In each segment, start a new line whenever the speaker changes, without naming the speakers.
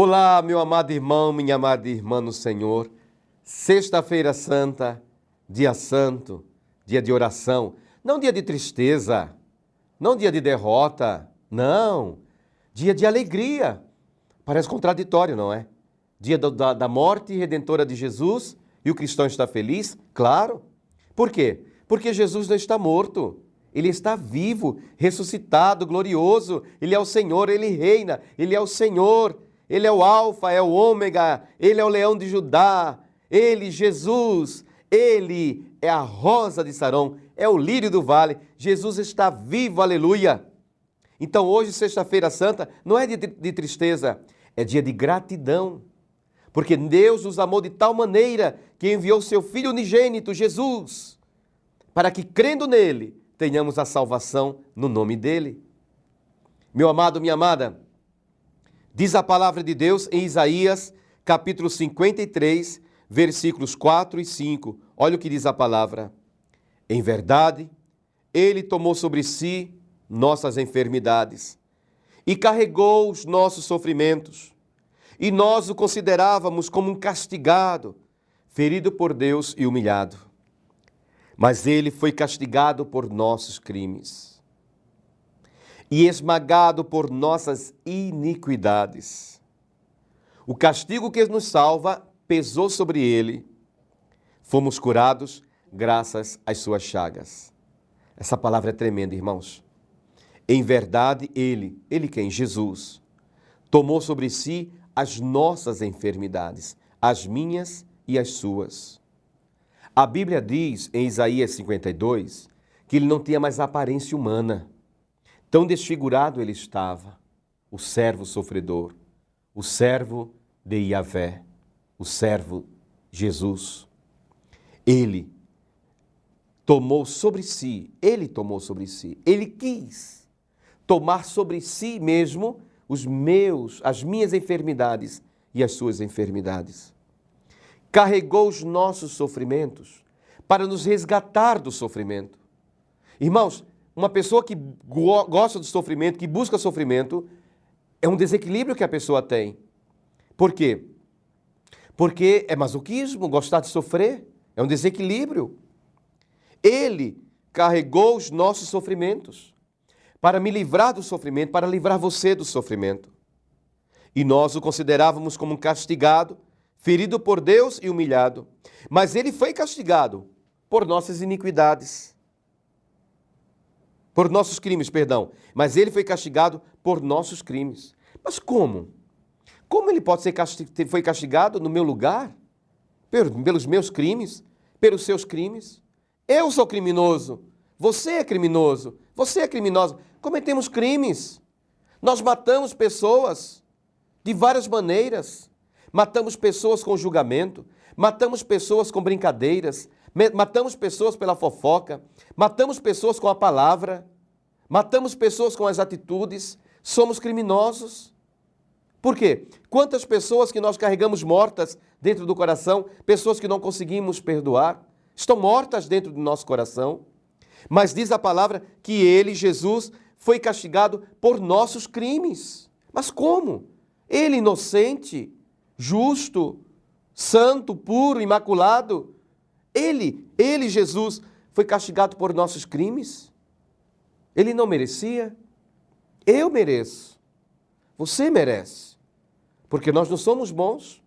Olá, meu amado irmão, minha amada irmã no Senhor. Sexta-feira Santa, dia santo, dia de oração, não dia de tristeza, não dia de derrota, não, dia de alegria. Parece contraditório, não é? Dia da morte redentora de Jesus e o cristão está feliz? Claro. Por quê? Porque Jesus não está morto. Ele está vivo, ressuscitado, glorioso. Ele é o Senhor, Ele reina, Ele é o Senhor. Ele é o Alfa, é o Ômega, Ele é o Leão de Judá, Ele, Jesus, Ele é a rosa de Sarão, é o lírio do vale. Jesus está vivo, aleluia. Então hoje, sexta-feira santa, não é dia de tristeza, é dia de gratidão. Porque Deus nos amou de tal maneira que enviou seu Filho unigênito, Jesus, para que, crendo nele, tenhamos a salvação no nome dele. Meu amado, minha amada, diz a palavra de Deus em Isaías, capítulo 53, versículos 4 e 5. Olha o que diz a palavra. Em verdade, Ele tomou sobre si nossas enfermidades e carregou os nossos sofrimentos. E nós o considerávamos como um castigado, ferido por Deus e humilhado. Mas Ele foi castigado por nossos crimes e esmagado por nossas iniquidades. O castigo que nos salva pesou sobre ele. Fomos curados graças às suas chagas. Essa palavra é tremenda, irmãos. Em verdade, Ele quem? Jesus, tomou sobre si as nossas enfermidades, as minhas e as suas. A Bíblia diz, em Isaías 52, que Ele não tinha mais aparência humana. Tão desfigurado ele estava, o servo sofredor, o servo de Yahvé, o servo Jesus. Ele tomou sobre si, ele quis tomar sobre si mesmo as minhas enfermidades e as suas enfermidades. Carregou os nossos sofrimentos para nos resgatar do sofrimento. Irmãos, uma pessoa que gosta do sofrimento, que busca sofrimento, é um desequilíbrio que a pessoa tem. Por quê? Porque é masoquismo, gostar de sofrer, é um desequilíbrio. Ele carregou os nossos sofrimentos para me livrar do sofrimento, para livrar você do sofrimento. E nós o considerávamos como um castigado, ferido por Deus e humilhado. Mas ele foi castigado por nossas iniquidades. Por nossos crimes, perdão. Mas ele foi castigado por nossos crimes. Mas como? Como ele pode foi castigado no meu lugar? Pelos meus crimes? Pelos seus crimes? Eu sou criminoso. Você é criminoso. Você é criminosa. Cometemos crimes. Nós matamos pessoas de várias maneiras. Matamos pessoas com julgamento. Matamos pessoas com brincadeiras. Matamos pessoas pela fofoca, matamos pessoas com a palavra, matamos pessoas com as atitudes, somos criminosos. Por quê? Quantas pessoas que nós carregamos mortas dentro do coração, pessoas que não conseguimos perdoar, estão mortas dentro do nosso coração. Mas diz a palavra que ele, Jesus, foi castigado por nossos crimes. Mas como? Ele inocente, justo, santo, puro, imaculado, Ele, Jesus, foi castigado por nossos crimes? Ele não merecia? Eu mereço. Você merece. Porque nós não somos bons.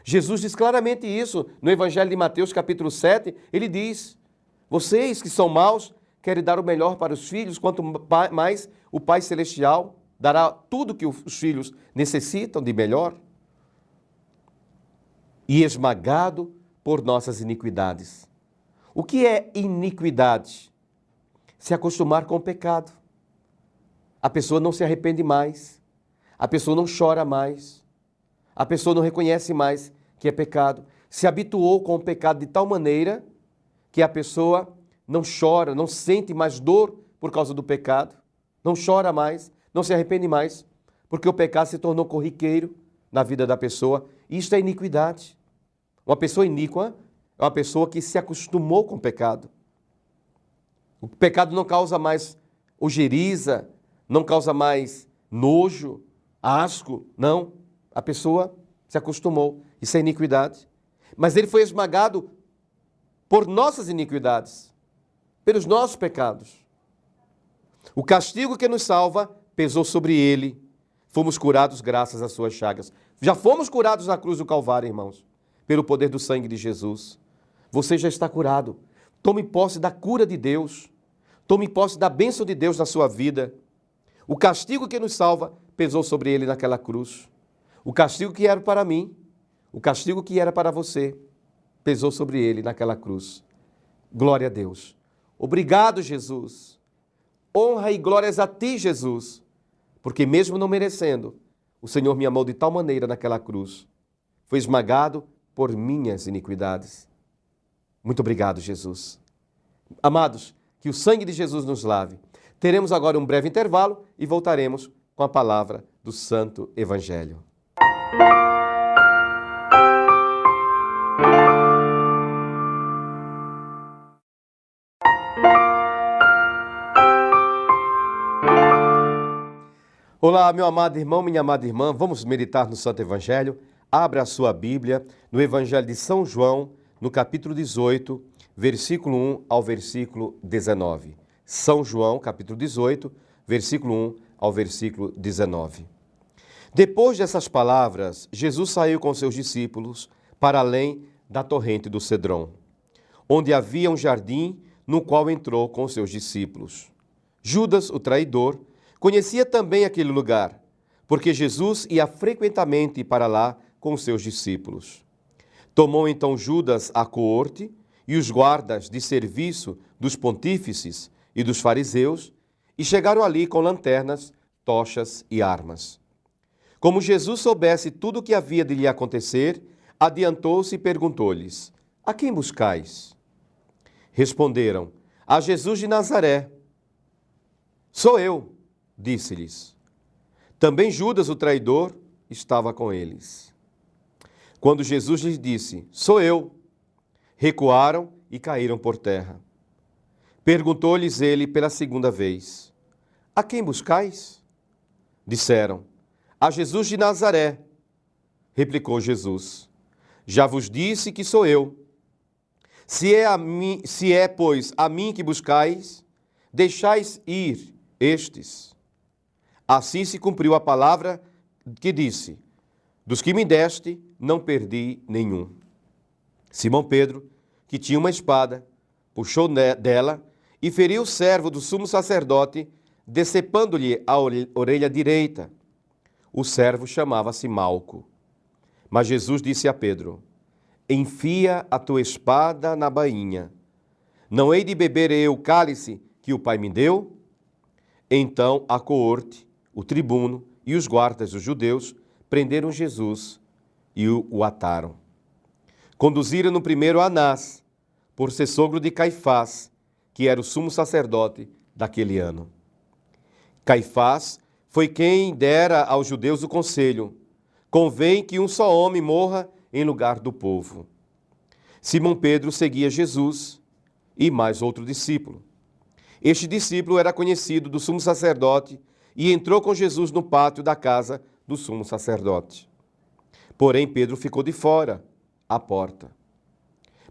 Jesus diz claramente isso. No Evangelho de Mateus, capítulo 7, ele diz: vocês que são maus, querem dar o melhor para os filhos, quanto mais o Pai Celestial dará tudo que os filhos necessitam de melhor. E esmagado por nossas iniquidades. O que é iniquidade? Se acostumar com o pecado. A pessoa não se arrepende mais. A pessoa não chora mais. A pessoa não reconhece mais que é pecado. Se habituou com o pecado de tal maneira que a pessoa não chora, não sente mais dor por causa do pecado. Não chora mais, não se arrepende mais, porque o pecado se tornou corriqueiro na vida da pessoa. Isto é iniquidade. Uma pessoa iníqua é uma pessoa que se acostumou com o pecado. O pecado não causa mais ojeriza, não causa mais nojo, asco, não. A pessoa se acostumou. Isso é iniquidade. Mas ele foi esmagado por nossas iniquidades, pelos nossos pecados. O castigo que nos salva pesou sobre ele. Fomos curados graças às suas chagas. Já fomos curados na cruz do Calvário, irmãos, pelo poder do sangue de Jesus. Você já está curado. Tome posse da cura de Deus. Tome posse da bênção de Deus na sua vida. O castigo que nos salva pesou sobre ele naquela cruz. O castigo que era para mim, o castigo que era para você, pesou sobre ele naquela cruz. Glória a Deus. Obrigado, Jesus. Honra e glórias a ti, Jesus. Porque mesmo não merecendo, o Senhor me amou de tal maneira naquela cruz. Foi esmagado por minhas iniquidades. Muito obrigado, Jesus. Amados, que o sangue de Jesus nos lave. Teremos agora um breve intervalo e voltaremos com a palavra do Santo Evangelho. Olá, meu amado irmão, minha amada irmã, vamos meditar no Santo Evangelho. Abra a sua Bíblia no Evangelho de São João, no capítulo 18, versículo 1 ao versículo 19. São João, capítulo 18, versículo 1 ao versículo 19. Depois dessas palavras, Jesus saiu com seus discípulos para além da torrente do Cedron, onde havia um jardim no qual entrou com seus discípulos. Judas, o traidor, conhecia também aquele lugar, porque Jesus ia frequentemente para lá com seus discípulos. Tomou então Judas a coorte e os guardas de serviço dos pontífices e dos fariseus e chegaram ali com lanternas, tochas e armas. Como Jesus soubesse tudo o que havia de lhe acontecer, adiantou-se e perguntou-lhes: a quem buscais? Responderam: a Jesus de Nazaré. Sou eu, disse-lhes. Também Judas, o traidor, estava com eles. Quando Jesus lhes disse: sou eu, recuaram e caíram por terra. Perguntou-lhes ele pela segunda vez: a quem buscais? Disseram: a Jesus de Nazaré. Replicou Jesus: já vos disse que sou eu. Se é, pois, a mim que buscais, deixais ir estes. Assim se cumpriu a palavra que disse: dos que me deste, não perdi nenhum. Simão Pedro, que tinha uma espada, puxou dela e feriu o servo do sumo sacerdote, decepando-lhe a orelha direita. O servo chamava-se Malco. Mas Jesus disse a Pedro: enfia a tua espada na bainha. Não hei de beber eu o cálice que o Pai me deu? Então a coorte, o tribuno e os guardas dos judeus prenderam Jesus e o ataram. Conduziram-no primeiro a Anás, por ser sogro de Caifás, que era o sumo sacerdote daquele ano. Caifás foi quem dera aos judeus o conselho: convém que um só homem morra em lugar do povo. Simão Pedro seguia Jesus e mais outro discípulo. Este discípulo era conhecido do sumo sacerdote e entrou com Jesus no pátio da casa do sumo sacerdote. Porém, Pedro ficou de fora, à porta.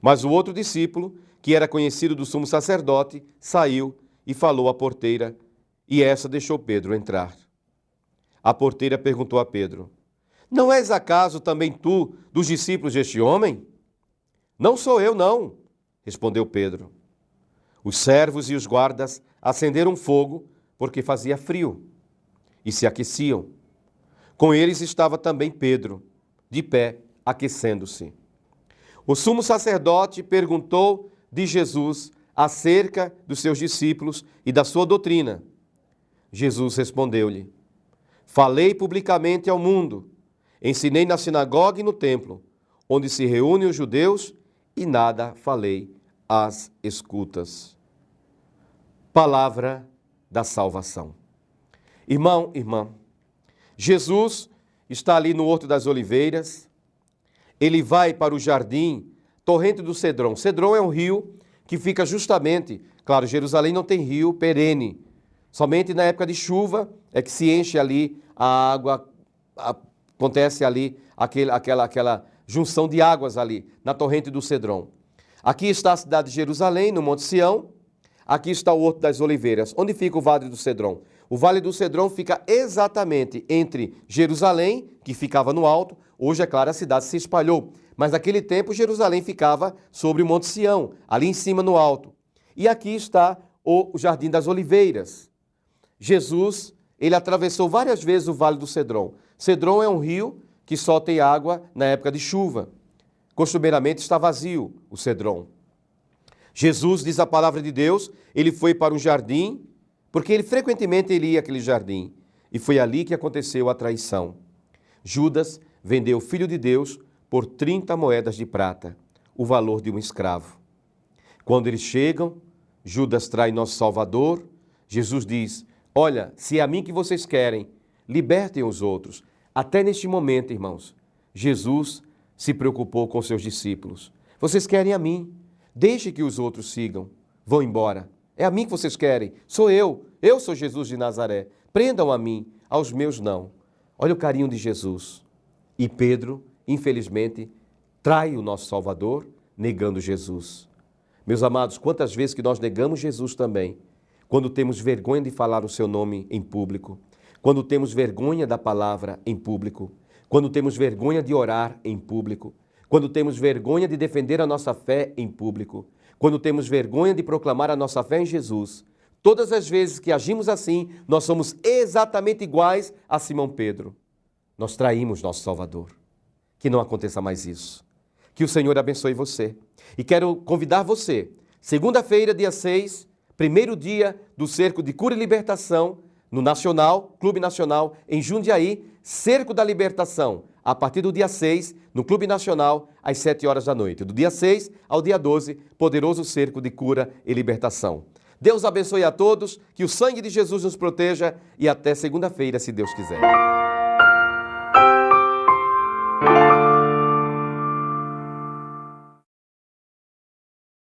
Mas o outro discípulo, que era conhecido do sumo sacerdote, saiu e falou à porteira, e essa deixou Pedro entrar. A porteira perguntou a Pedro: não és acaso também tu dos discípulos deste homem? Não sou eu, não, respondeu Pedro. Os servos e os guardas acenderam fogo porque fazia frio e se aqueciam. Com eles estava também Pedro, de pé, aquecendo-se. O sumo sacerdote perguntou de Jesus acerca dos seus discípulos e da sua doutrina. Jesus respondeu-lhe: falei publicamente ao mundo, ensinei na sinagoga e no templo, onde se reúnem os judeus, e nada falei às escutas. Palavra da salvação. Irmão, irmã, Jesus está ali no Horto das Oliveiras, ele vai para o jardim, torrente do Cedron. Cedron é um rio que fica justamente, claro, Jerusalém não tem rio perene, somente na época de chuva é que se enche ali a água Acontece ali aquela junção de águas ali, na torrente do Cedron. Aqui está a cidade de Jerusalém, no Monte Sião. Aqui está o Horto das Oliveiras. Onde fica o Vale do Cedron? O Vale do Cedron fica exatamente entre Jerusalém, que ficava no alto. Hoje, é claro, a cidade se espalhou. Mas naquele tempo, Jerusalém ficava sobre o Monte Sião, ali em cima no alto. E aqui está o Jardim das Oliveiras. Jesus, ele atravessou várias vezes o Vale do Cedron. Cedron é um rio que só tem água na época de chuva. Costumeiramente está vazio o Cedron. Jesus, diz a palavra de Deus, ele foi para um jardim, porque ele frequentemente ia àquele jardim. E foi ali que aconteceu a traição. Judas vendeu o Filho de Deus por 30 moedas de prata, o valor de um escravo. Quando eles chegam, Judas trai nosso Salvador. Jesus diz, olha, se é a mim que vocês querem, libertem os outros. Até neste momento, irmãos, Jesus se preocupou com seus discípulos. Vocês querem a mim, deixe que os outros sigam, vão embora. É a mim que vocês querem, sou eu sou Jesus de Nazaré. Prendam a mim, aos meus não. Olha o carinho de Jesus. E Pedro, infelizmente, trai o nosso Salvador, negando Jesus. Meus amados, quantas vezes que nós negamos Jesus também, quando temos vergonha de falar o seu nome em público, quando temos vergonha da palavra em público, quando temos vergonha de orar em público, quando temos vergonha de defender a nossa fé em público, quando temos vergonha de proclamar a nossa fé em Jesus, todas as vezes que agimos assim, nós somos exatamente iguais a Simão Pedro. Nós traímos nosso Salvador. Que não aconteça mais isso. Que o Senhor abençoe você. E quero convidar você, segunda-feira, dia 6, primeiro dia do Cerco de Cura e Libertação, no Nacional, Clube Nacional, em Jundiaí, Cerco da Libertação, a partir do dia 6, no Clube Nacional, às 7 horas da noite. Do dia 6 ao dia 12, poderoso Cerco de Cura e Libertação. Deus abençoe a todos, que o sangue de Jesus nos proteja e até segunda-feira, se Deus quiser.